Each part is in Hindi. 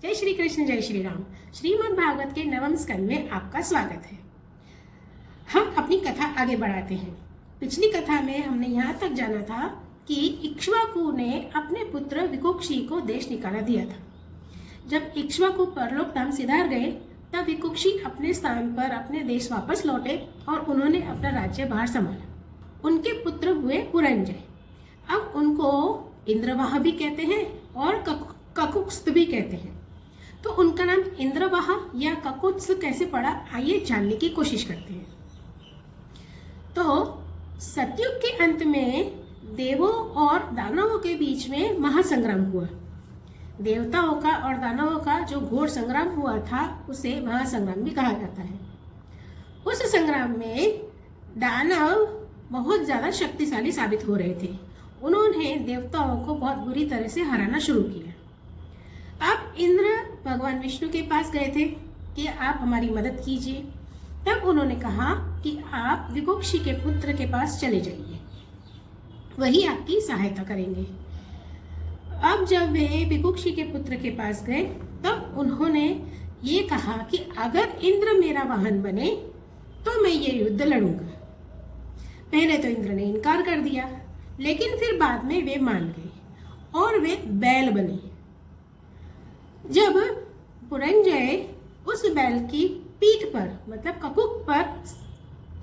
जय श्री कृष्ण, जय श्री राम। श्रीमद् भागवत के नवम स्कंद में आपका स्वागत है। हम अपनी कथा आगे बढ़ाते हैं। पिछली कथा में हमने यहाँ तक जाना था कि इक्ष्वाकु ने अपने पुत्र विकुक्षी को देश निकाला दिया था। जब इक्ष्वाकु परलोक धाम सिधार गए तब विकुक्षी अपने स्थान पर अपने देश वापस लौटे और उन्होंने अपना राज्य बाहर संभाला। उनके पुत्र हुए पुरंजय। अब उनको इंद्रवाह भी कहते हैं और ककुत्स भी कहते हैं। तो उनका नाम इंद्रवाह या ककुत्स कैसे पड़ा, आइए जानने की कोशिश करते हैं। तो सतयुग के अंत में देवों और दानवों के बीच में महासंग्राम हुआ। देवताओं का और दानवों का जो घोर संग्राम हुआ था उसे महासंग्राम भी कहा जाता है। उस संग्राम में दानव बहुत ज्यादा शक्तिशाली साबित हो रहे थे। उन्होंने देवताओं को बहुत बुरी तरह से हराना शुरू किया। अब इंद्र भगवान विष्णु के पास गए थे कि आप हमारी मदद कीजिए। तब उन्होंने कहा कि आप विकुक्षी के पुत्र के पास चले जाइए, वही आपकी सहायता करेंगे। अब जब वे विकुक्षी के पुत्र के पास गए तब उन्होंने ये कहा कि अगर इंद्र मेरा वाहन बने तो मैं ये युद्ध लड़ूंगा। पहले तो इंद्र ने इनकार कर दिया, लेकिन फिर बाद में वे मान गए और वे बैल बने। जब पुरंजय उस बैल की पीठ पर मतलब ककुक पर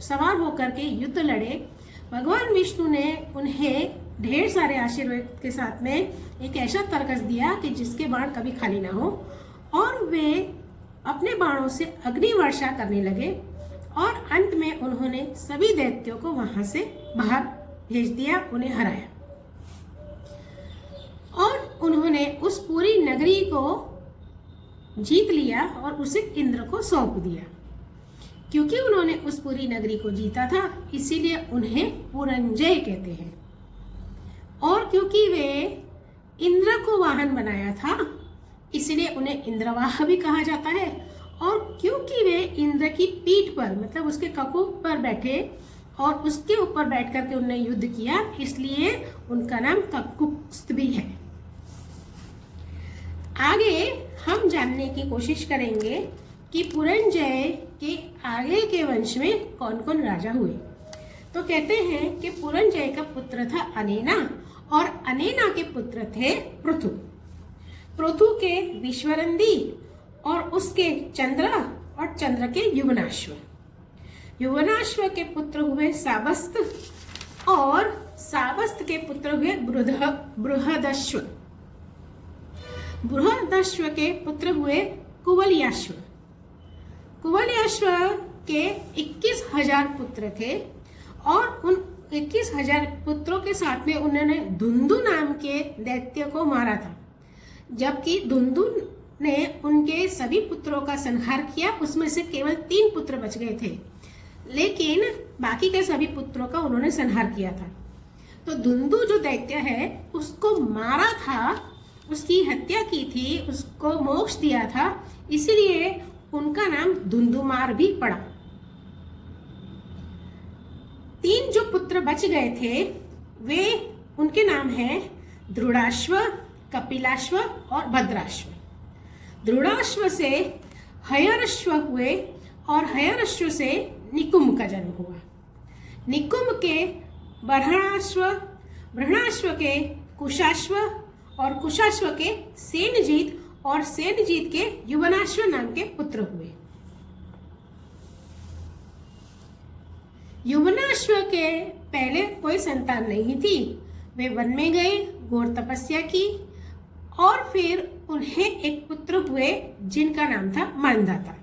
सवार होकर के युद्ध लड़े, भगवान विष्णु ने उन्हें ढेर सारे आशीर्वाद के साथ में एक ऐसा तरकस दिया कि जिसके बाण कभी खाली ना हो, और वे अपने बाणों से अग्नि वर्षा करने लगे और अंत में उन्होंने सभी दैत्यों को वहां से बाहर भेज दिया, उन्हें हराया और उन्होंने उस पूरी नगरी को जीत लिया और उसे इंद्र को सौंप दिया। क्योंकि उन्होंने उस पूरी नगरी को जीता था इसीलिए उन्हें पुरंजय कहते हैं। और क्योंकि वे इंद्र को वाहन बनाया था इसलिए उन्हें इंद्रवाह भी कहा जाता है। और क्योंकि वे इंद्र की पीठ पर मतलब उसके ककुक पर बैठे और उसके ऊपर बैठ करके उन्होंने युद्ध किया, इसलिए उनका नाम ककुत्स भी है। आगे हम जानने की कोशिश करेंगे कि पुरंजय के आगे के वंश में कौन कौन राजा हुए। तो कहते हैं कि पुरंजय का पुत्र था अनेना और अनेना के पुत्र थे पृथु। पृथु के विश्वरंदी और उसके चंद्र और चंद्र के युवनाश्व। युवनाश्व के पुत्र हुए साबस्त और साबस्त के पुत्र हुए बृहदश्व। बृहदश्व के पुत्र हुए कुवलयाश्व। कुवलयाश्व के 21,000 पुत्र थे और उन 21,000 पुत्रों के साथ में उन्होंने धुंधु नाम के दैत्य को मारा था। जबकि धुंधु ने उनके सभी पुत्रों का संहार किया, उसमें से केवल 3 पुत्र बच गए थे, लेकिन बाकी के सभी पुत्रों का उन्होंने संहार किया था। तो धुंधु जो दैत्य है उसको मारा था, उसकी हत्या की थी, उसको मोक्ष दिया था, इसीलिए उनका नाम धुंधुमार भी पड़ा। 3 जो पुत्र बच गए थे वे उनके नाम हैं दृढ़ाश्व, कपिलाश्व और भद्राश्व। दृढ़ाश्व से हयरश्व हुए और हयरश्व से निकुंभ का जन्म हुआ। निकुंभ के बर्हणाश्व, बर्हणाश्व के कुशाश्व और कुशाश्व के सेनजीत और सेनजीत के युवनाश्व नाम के पुत्र हुए। युवनाश्व के पहले कोई संतान नहीं थी। वे वन में गए, घोर तपस्या की और फिर उन्हें एक पुत्र हुए जिनका नाम था मांधाता।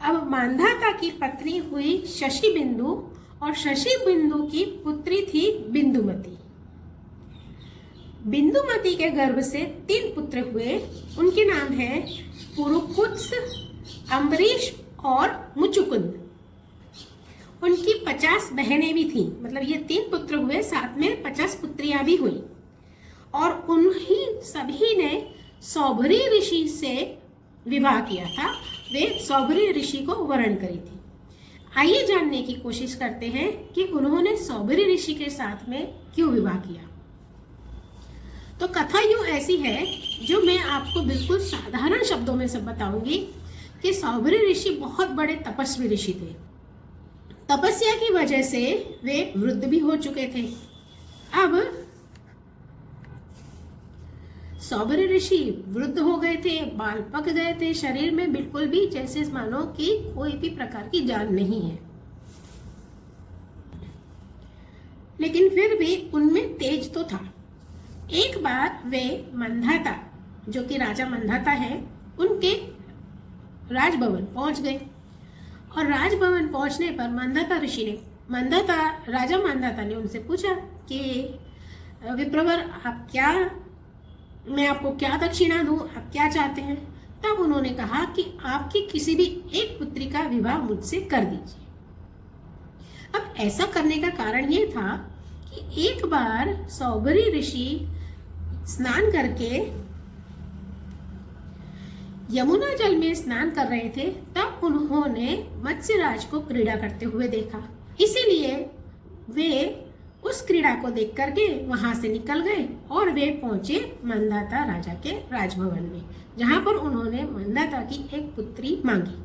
अब मांधाता की पत्नी हुई शशि बिंदु और शशि बिंदु की पुत्री थी बिंदुमती। बिंदुमती के गर्भ से 3 पुत्र हुए, उनके नाम हैं पुरुकुत्स, अम्बरीश और मुचुकुंद। उनकी 50 बहनें भी थीं, मतलब ये 3 पुत्र हुए, साथ में 50 पुत्रियां भी हुई। और उन्हीं सभी ने सौभरी ऋषि से विवाह किया था। वे सौभरी ऋषि को वरण करी थी। आइए जानने की कोशिश करते हैं कि उन्होंने सौभरी ऋषि के साथ में क्यों विवाह किया। तो कथा यूं ऐसी है जो मैं आपको बिल्कुल साधारण शब्दों में सब बताऊंगी कि सौभरी ऋषि बहुत बड़े तपस्वी ऋषि थे। तपस्या की वजह से वे वृद्ध भी हो चुके थे। अब सौभरी ऋषि वृद्ध हो गए थे, बाल पक गए थे शरीर में, बिल्कुल भी जैसे मानो कि कोई भी प्रकार की जान नहीं है, लेकिन फिर भी उनमें तेज तो था। एक बार वे मंधाता, जो कि राजा मंधाता है, उनके राजभवन पहुंच गए और राजभवन पहुंचने पर राजा मंधाता ने उनसे पूछा कि विप्रवर मैं आपको क्या दक्षिणा दूं, आप क्या चाहते हैं? तब उन्होंने कहा कि आपकी किसी भी एक पुत्री का विवाह मुझसे कर दीजिए। अब ऐसा करने का कारण ये था कि एक बार सौभरी ऋषि स्नान करके यमुना जल में स्नान कर रहे थे, तब उन्होंने मत्स्यराज को क्रीड़ा करते हुए देखा। इसीलिए वे उस क्रीड़ा को देख करके वहां से निकल गए और वे पहुंचे मंदाता राजा के राजभवन में, जहां पर उन्होंने मंदाता की एक पुत्री मांगी।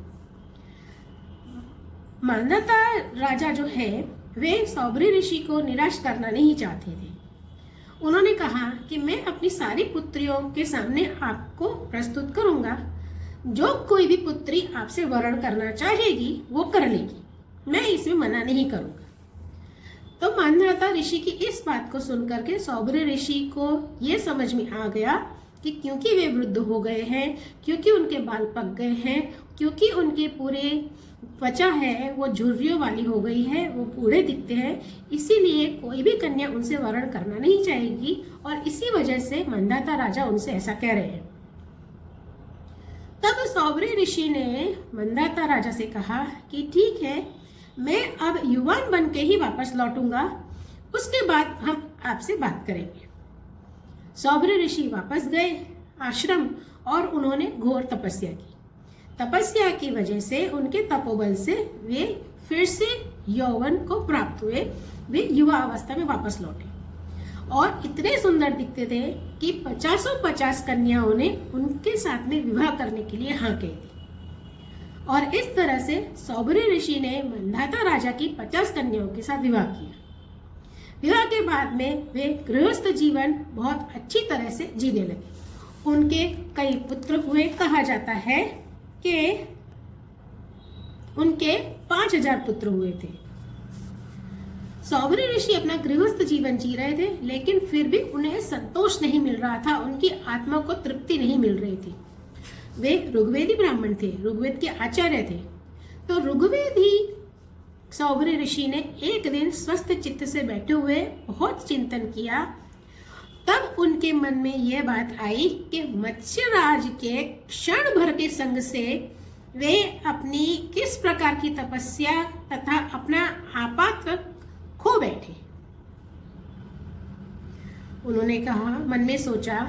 मंदाता राजा जो है वे सौभरी ऋषि को निराश करना नहीं चाहते थे। उन्होंने कहा कि मैं अपनी सारी पुत्रियों के सामने आपको प्रस्तुत करूंगा, जो कोई भी पुत्री आपसे वरण करना चाहेगी वो कर लेगी, मैं इसमें मना नहीं करूंगा। तो मंदाता ऋषि की इस बात को सुनकर के सौभरी ऋषि को ये समझ में आ गया कि क्योंकि वे वृद्ध हो गए हैं, क्योंकि उनके बाल पक गए हैं, क्योंकि उनके पूरे त्वचा है वो झुर्रियों वाली हो गई है, वो बूढ़े दिखते हैं, इसीलिए कोई भी कन्या उनसे वरण करना नहीं चाहेगी और इसी वजह से मंदाता राजा उनसे ऐसा कह रहे हैं। तब सौभरी ऋषि ने मंदाता राजा से कहा कि ठीक है, मैं अब युवान बन के ही वापस लौटूंगा, उसके बाद हम आपसे बात करेंगे। सौभरी ऋषि वापस गए आश्रम और उन्होंने घोर तपस्या की। तपस्या की वजह से, उनके तपोबल से वे फिर से यौवन को प्राप्त हुए। वे युवा अवस्था में वापस लौटे और इतने सुंदर दिखते थे कि 50 कन्याओं ने उनके साथ में विवाह करने के लिए हाँ कही थी। और इस तरह से सौभरी ऋषि ने मंधाता राजा की 50 कन्याओं के साथ विवाह किया। विवाह के बाद में वे गृहस्थ जीवन बहुत अच्छी तरह से जीने लगे। उनके कई पुत्र हुए, कहा जाता है कि उनके 5000 पुत्र हुए थे। सौभरी ऋषि अपना गृहस्थ जीवन जी रहे थे, लेकिन फिर भी उन्हें संतोष नहीं मिल रहा था, उनकी आत्मा को तृप्ति नहीं मिल रही थी। वे ऋग्वेदी ब्राह्मण थे, ऋग्वेद के आचार्य थे। तो ऋग्वेदी सौभरी ऋषि ने एक दिन स्वस्थ चित्त से बैठे हुए बहुत चिंतन किया। तब उनके मन में यह बात आई कि मत्स्यराज के क्षण भर के संग से वे अपनी किस प्रकार की तपस्या तथा अपना आपात खो बैठे। उन्होंने कहा, मन में सोचा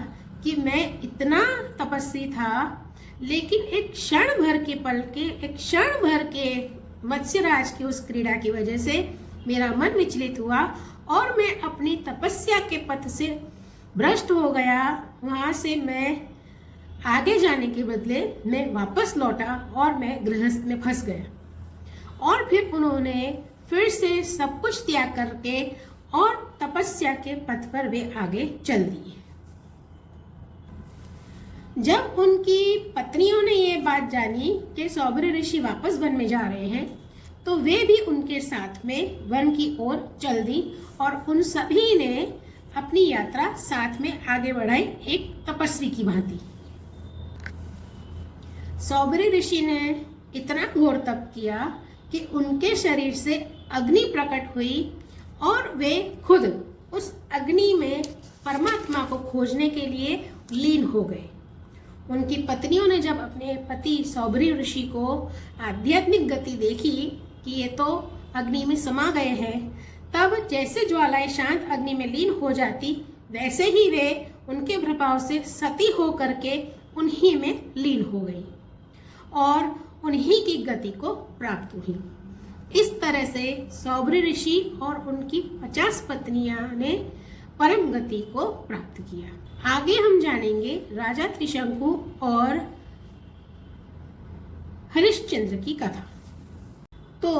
कि मैं इतना तपस्वी था, लेकिन एक क्षण भर के मत्स्यराज की उस क्रीड़ा की वजह से मेरा मन विचलित हुआ और मैं अपनी तपस्या के पथ से भ्रष्ट हो गया। वहां से मैं आगे जाने के बदले मैं वापस लौटा और मैं गृहस्थ में फंस गया। और फिर उन्होंने फिर से सब कुछ त्याग करके और तपस्या के पथ पर वे आगे चल दिए। जब उनकी पत्नियों ने ये बात जानी कि सौभरी ऋषि वापस वन में जा रहे हैं, तो वे भी उनके साथ में वन की ओर चल दी और उन सभी ने अपनी यात्रा साथ में आगे बढ़ाई, एक तपस्वी की भांति। सौभरी ऋषि ने इतना घोर तप किया कि उनके शरीर से अग्नि प्रकट हुई और वे खुद उस अग्नि में परमात्मा को खोजने के लिए लीन हो गए। उनकी पत्नियों ने जब अपने पति सौभरी ऋषि को आध्यात्मिक गति देखी कि ये तो अग्नि में समा गए हैं, तब जैसे ज्वालाएं शांत अग्नि में लीन हो जाती, वैसे ही वे उनके प्रभाव से सती हो करके उन्हीं में लीन हो गई और उन्हीं की गति को प्राप्त हुई। इस तरह से सौभरी ऋषि और उनकी 50 पत्नियां ने परम गति को प्राप्त किया। आगे हम जानेंगे राजा त्रिशंकु और हरिश्चंद्र की कथा। तो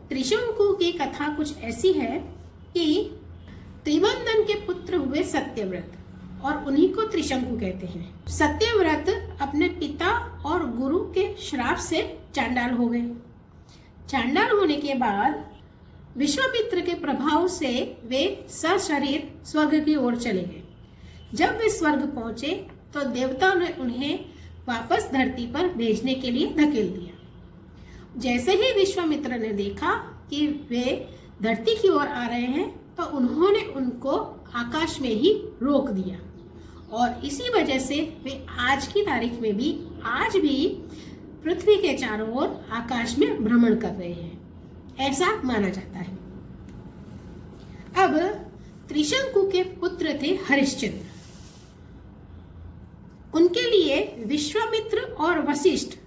त्रिशंकु की कथा कुछ ऐसी है कि त्रिवंदन के पुत्र हुए सत्यव्रत, और उन्हीं को त्रिशंकु कहते हैं। सत्यव्रत अपने पिता और गुरु के श्राप से चांडाल हो गए। चांडाल होने के बाद विश्वामित्र के प्रभाव से वे सशरीर स्वर्ग की ओर चले गए। जब वे स्वर्ग पहुंचे तो देवताओं ने उन्हें वापस धरती पर भेजने के लिए धकेल दिया। जैसे ही विश्वामित्र ने देखा कि वे धरती की ओर आ रहे हैं तो उन्होंने उनको आकाश में ही रोक दिया, और इसी वजह से वे आज की तारीख में भी आज भी पृथ्वी के चारों ओर आकाश में भ्रमण कर रहे हैं, ऐसा माना जाता है। अब त्रिशंकु के पुत्र थे हरिश्चंद्र। उनके लिए विश्वामित्र और वशिष्ठ,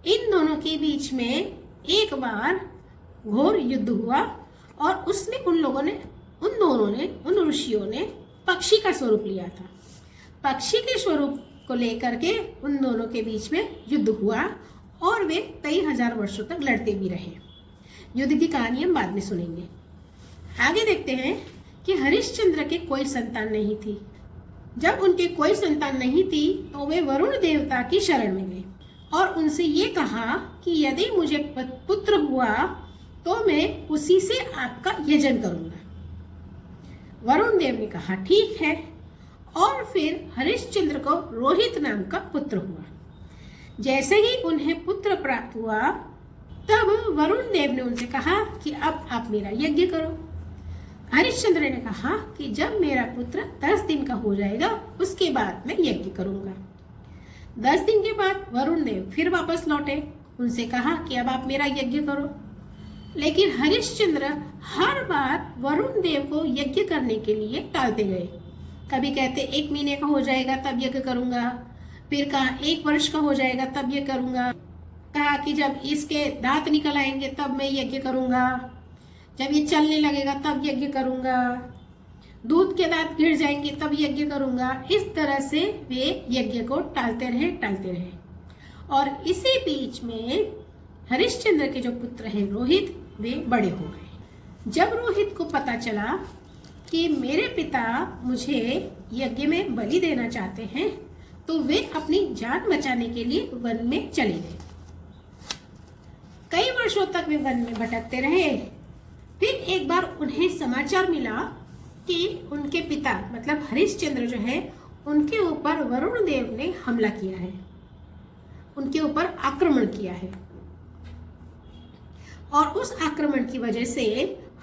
इन दोनों के बीच में एक बार घोर युद्ध हुआ, और उसमें उन ऋषियों ने पक्षी का स्वरूप लिया था। पक्षी के स्वरूप को लेकर के उन दोनों के बीच में युद्ध हुआ, और वे कई हजार वर्षों तक लड़ते भी रहे। युद्ध की कहानी हम बाद में सुनेंगे। आगे देखते हैं कि हरिश्चंद्र के कोई संतान नहीं थी। जब उनके कोई संतान नहीं थी तो वे वरुण देवता की शरण में गए और उनसे ये कहा कि यदि मुझे पुत्र हुआ तो मैं उसी से आपका यजन करूंगा। वरुण देव ने कहा ठीक है, और फिर हरिश्चंद्र को रोहित नाम का पुत्र हुआ। जैसे ही उन्हें पुत्र प्राप्त हुआ तब वरुण देव ने उनसे कहा कि अब आप मेरा यज्ञ करो। हरिश्चंद्र ने कहा कि जब मेरा पुत्र 10 दिन का हो जाएगा उसके बाद मैं यज्ञ करूंगा। 10 दिन के बाद वरुण देव फिर वापस लौटे, उनसे कहा कि अब आप मेरा यज्ञ करो। लेकिन हरिश्चंद्र हर बार वरुण देव को यज्ञ करने के लिए टालते गए। कभी कहते 1 महीने का हो जाएगा तब यज्ञ करूंगा, फिर कहा 1 वर्ष का हो जाएगा तब ये करूंगा, कहा कि जब इसके दांत निकल आएंगे तब मैं यज्ञ करूंगा, जब ये चलने लगेगा तब यज्ञ करूंगा, दूध के दांत गिर जाएंगे तब यज्ञ करूंगा। इस तरह से वे यज्ञ को टालते रहे। और इसी बीच में हरिश्चंद्र के जो पुत्र हैं रोहित, वे बड़े हो गए। जब रोहित को पता चला कि मेरे पिता मुझे यज्ञ में बलि देना चाहते हैं तो वे अपनी जान बचाने के लिए वन में चले गए। कई वर्षों तक वे वन में भटकते रहे। फिर एक बार उन्हें समाचार मिला कि उनके पिता मतलब हरिश्चंद्र जो है उनके ऊपर वरुण देव ने हमला किया है, उनके ऊपर आक्रमण किया है, और उस आक्रमण की वजह से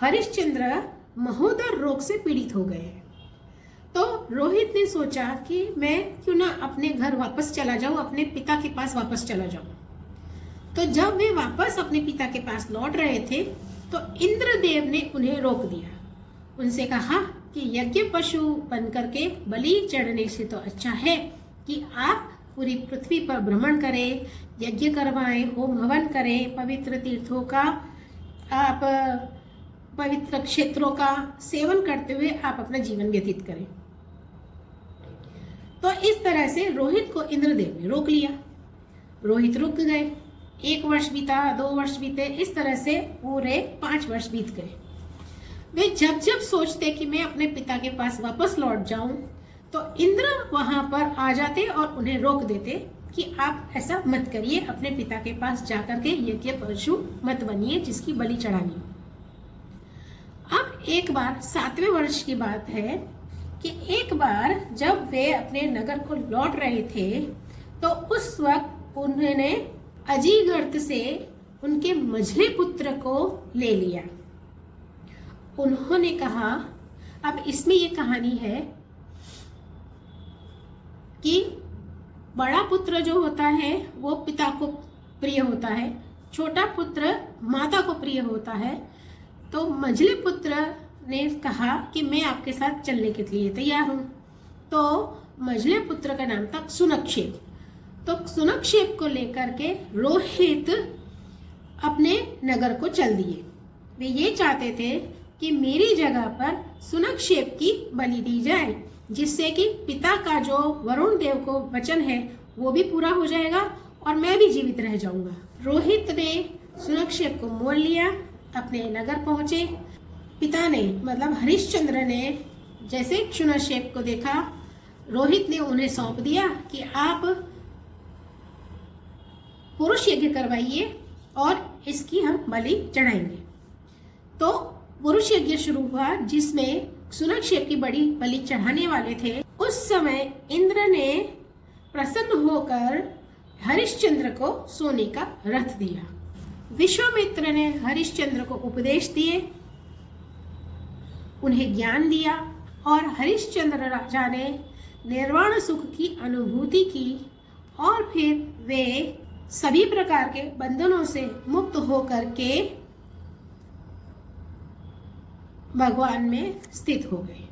हरिश्चंद्र महोदर रोग से पीड़ित हो गए। तो रोहित ने सोचा कि मैं क्यों ना अपने घर वापस चला जाऊं, अपने पिता के पास वापस चला जाऊं। तो जब वे वापस अपने पिता के पास लौट रहे थे तो इंद्रदेव ने उन्हें रोक दिया। उनसे कहा कि यज्ञ पशु बन करके बलि चढ़ने से तो अच्छा है कि आप पूरी पृथ्वी पर भ्रमण करें, यज्ञ करवाएं, होम हवन करें, पवित्र तीर्थों का आप पवित्र क्षेत्रों का सेवन करते हुए आप अपना जीवन व्यतीत करें। तो इस तरह से रोहित को इंद्रदेव ने रोक लिया। रोहित रुक गए। 1 वर्ष बीता, 2 वर्ष बीते, इस तरह से पूरे 5 वर्ष बीत गए। वे जब जब सोचते कि मैं अपने पिता के पास वापस लौट जाऊं तो इंद्र वहां पर आ जाते और उन्हें रोक देते कि आप ऐसा मत करिए, अपने पिता के पास जाकर के यज्ञ पशु मत बनिए जिसकी बलि चढ़ानी हो। अब एक बार 7वें वर्ष की बात है कि एक बार जब वे अपने नगर को लौट रहे थे तो उस वक्त उन्होंने अजीगर्त से उनके मझले पुत्र को ले लिया। उन्होंने कहा, अब इसमें ये कहानी है कि बड़ा पुत्र जो होता है वो पिता को प्रिय होता है, छोटा पुत्र माता को प्रिय होता है। तो मझले पुत्र ने कहा कि मैं आपके साथ चलने के लिए तैयार हूं। तो मझले पुत्र का नाम था सुनक्षेप। तो सुनक्षेप को लेकर के रोहित अपने नगर को चल दिए। वे ये चाहते थे कि मेरी जगह पर सुनक्षेप की बलि दी जाए, जिससे कि पिता का जो वरुण देव को वचन है वो भी पूरा हो जाएगा और मैं भी जीवित रह जाऊंगा। रोहित ने सुनक्षेप को मोल लिया, अपने नगर पहुंचे। पिता ने मतलब हरिश्चंद्र ने जैसे सुनक्षेप को देखा, रोहित ने उन्हें सौंप दिया कि आप पुरुष यज्ञ करवाइए और इसकी हम बलि चढ़ाएंगे। तो पुरुष यज्ञ शुरू हुआ, जिसमें सुनक्षेप की बड़ी बलि चढ़ाने वाले थे। उस समय इंद्र ने प्रसन्न होकर हरिश्चंद्र को सोने का रथ दिया। विश्वामित्र ने हरिश्चंद्र को उपदेश दिए, उन्हें ज्ञान दिया और हरिश्चंद्र राजा ने निर्वाण सुख की अनुभूति की और फिर वे सभी प्रकार के बंधनों से मुक्त होकर के भगवान में स्थित हो गए।